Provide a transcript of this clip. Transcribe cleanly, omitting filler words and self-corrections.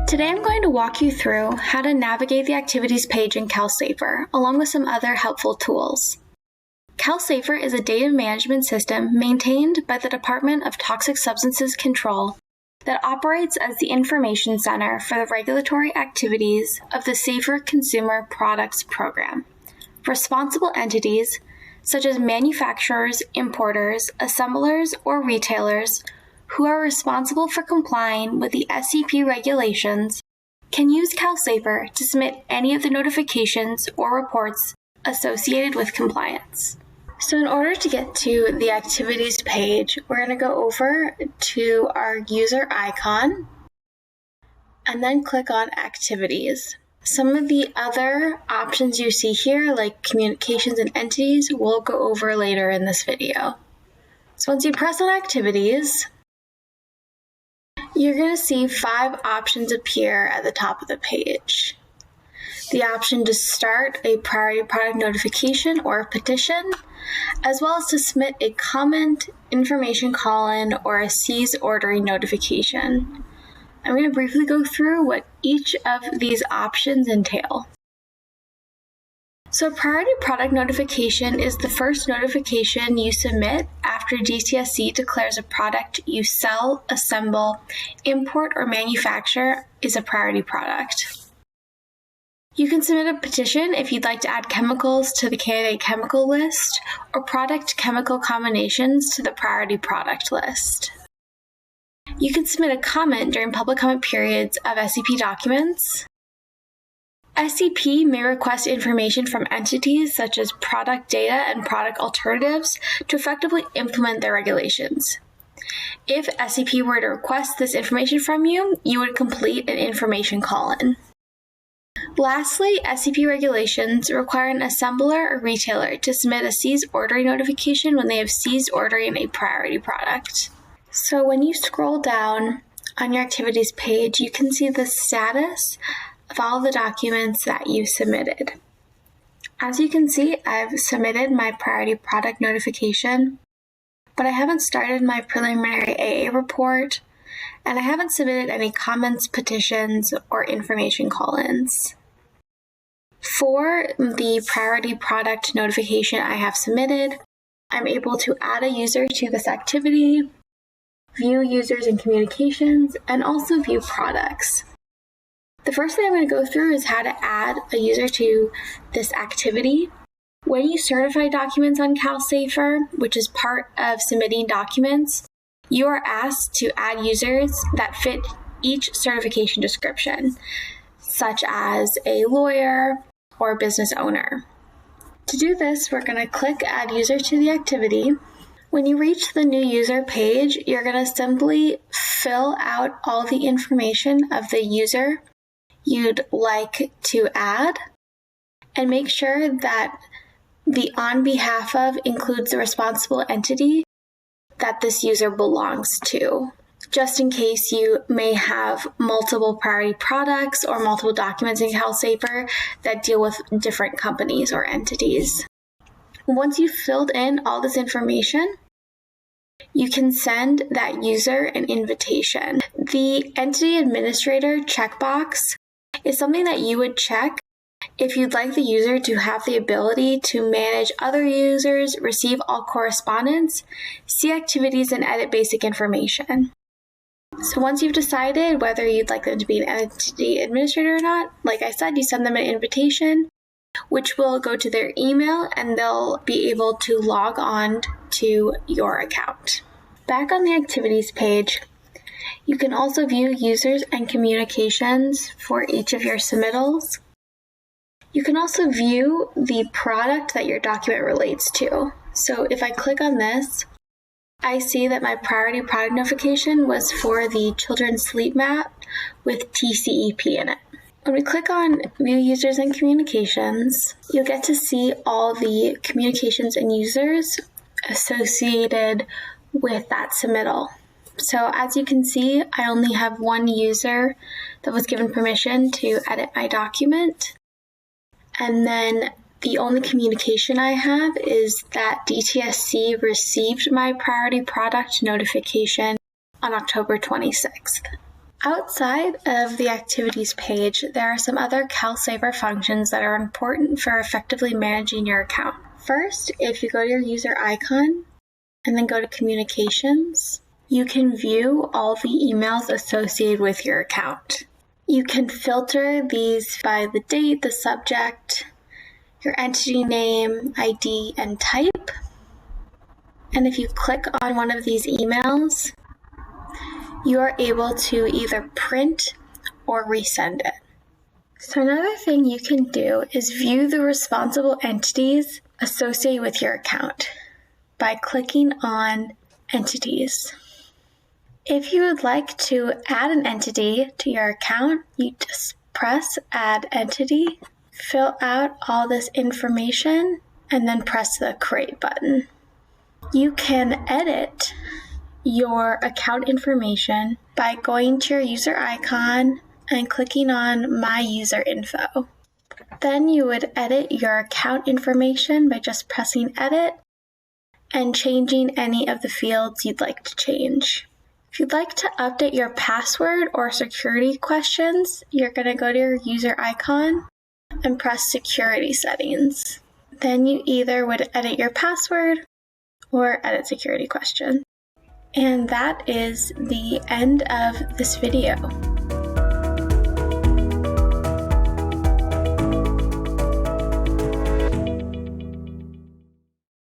Today I'm going to walk you through how to navigate the activities page in CalSAFER, along with some other helpful tools. CalSAFER is a data management system maintained by the Department of Toxic Substances Control that operates as the information center for the regulatory activities of the Safer Consumer Products Program. Responsible entities, such as manufacturers, importers, assemblers, or retailers, who are responsible for complying with the SCP regulations, can use CalSAFER to submit any of the notifications or reports associated with compliance. So in order to get to the activities page, we're going to go over to our user icon and then click on activities. Some of the other options you see here, like communications and entities, we'll go over later in this video. So once you press on activities, you're going to see 5 options appear at the top of the page. The option to start a priority product notification or a petition, as well as to submit a comment, information call-in, or a cease ordering notification. I'm going to briefly go through what each of these options entail. So a priority product notification is the first notification you submit after DTSC declares a product you sell, assemble, import, or manufacture is a priority product. You can submit a petition if you'd like to add chemicals to the candidate chemical list or product chemical combinations to the priority product list. You can submit a comment during public comment periods of SCP documents. SCP may request information from entities such as product data and product alternatives to effectively implement their regulations. If SCP were to request this information from you, you would complete an information call-in. Lastly, SCP regulations require an assembler or retailer to submit a cease ordering notification when they have ceased ordering a priority product. So when you scroll down on your activities page, you can see the status of all the documents that you submitted. As you can see, I've submitted my priority product notification, but I haven't started my preliminary AA report, and I haven't submitted any comments, petitions, or information call-ins. For the priority product notification I have submitted, I'm able to add a user to this activity, view users and communications, and also view products. The first thing I'm going to go through is how to add a user to this activity. When you certify documents on CalSAFER, which is part of submitting documents, you are asked to add users that fit each certification description, such as a lawyer or business owner. To do this, we're going to click Add User to the activity. When you reach the New User page, you're going to simply fill out all the information of the user you'd like to add, and make sure that the on behalf of includes the responsible entity that this user belongs to, just in case you may have multiple priority products or multiple documents in CalSAFER that deal with different companies or entities. Once you've filled in all this information, you can send that user an invitation. The Entity Administrator checkbox is something that you would check if you'd like the user to have the ability to manage other users, receive all correspondence, see activities, and edit basic information. So once you've decided whether you'd like them to be an entity administrator or not, like I said, you send them an invitation, which will go to their email, and they'll be able to log on to your account. Back on the activities page, you can also view users and communications for each of your submittals. You can also view the product that your document relates to. So if I click on this, I see that my priority product notification was for the children's sleep mat with TCEP in it. When we click on View Users and Communications, you'll get to see all the communications and users associated with that submittal. So as you can see, I only have one user that was given permission to edit my document. And then the only communication I have is that DTSC received my priority product notification on October 26th. Outside of the activities page, there are some other CalSAFER functions that are important for effectively managing your account. First, if you go to your user icon and then go to communications, you can view all the emails associated with your account. You can filter these by the date, the subject, your entity name, ID, and type. And if you click on one of these emails, you are able to either print or resend it. So another thing you can do is view the responsible entities associated with your account by clicking on Entities. If you would like to add an entity to your account, you just press Add Entity, fill out all this information, and then press the Create button. You can edit your account information by going to your user icon and clicking on My User Info. Then you would edit your account information by just pressing Edit and changing any of the fields you'd like to change. If you'd like to update your password or security questions, you're going to go to your user icon and press Security Settings. Then you either would edit your password or edit security question. And that is the end of this video.